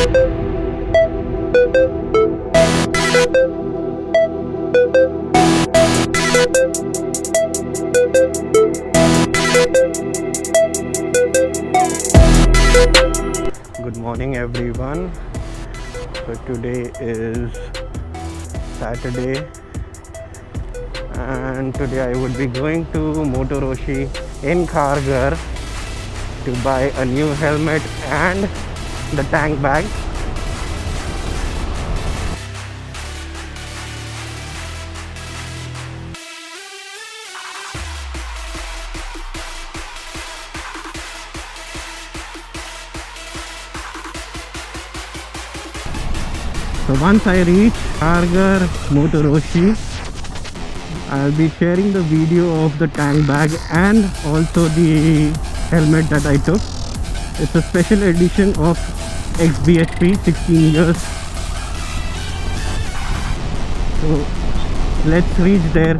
Good morning everyone. So today is Saturday and today I would be going to Motoroshi in Kharghar to buy a new helmet and the tank bag. So once I reach Kharghar Motoroshi, I'll be sharing the video of the tank bag and also the helmet that I took. It's a special edition of XBHP 16 years. So let's reach there.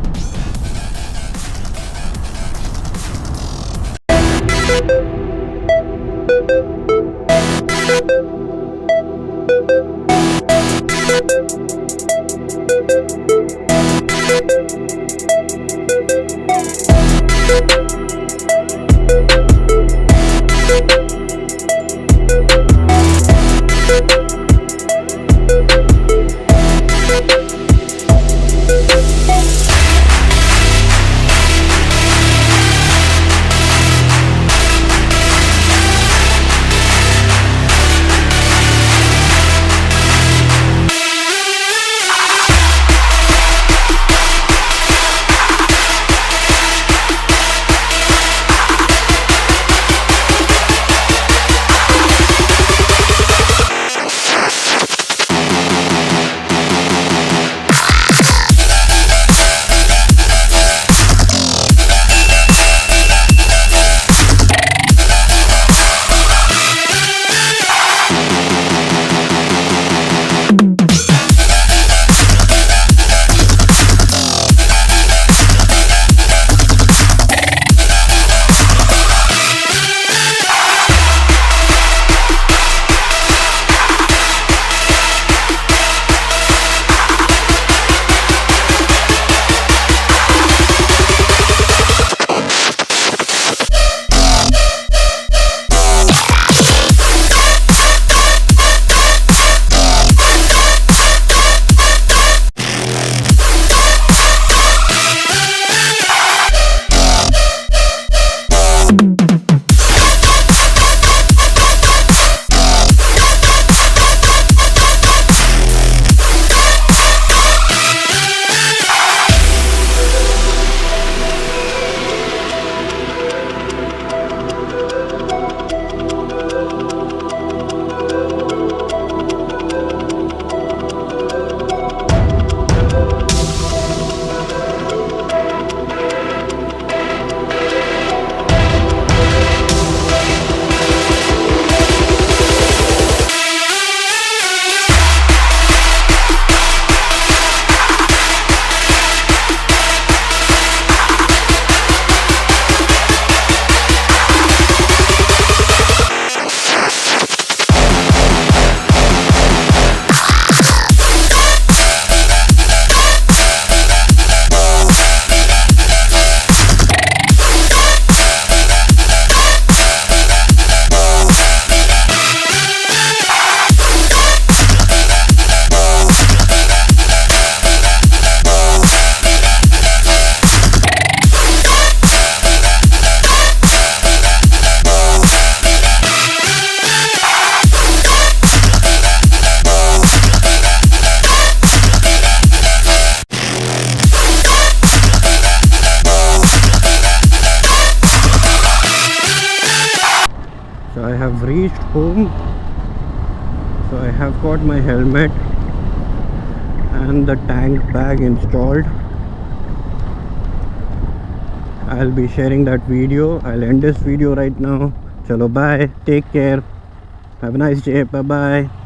So I have reached home. So I have got my helmet and the tank bag installed. I'll be sharing that video. I'll end this video right now. Chalo, bye. Take care. Have a nice day. Bye bye.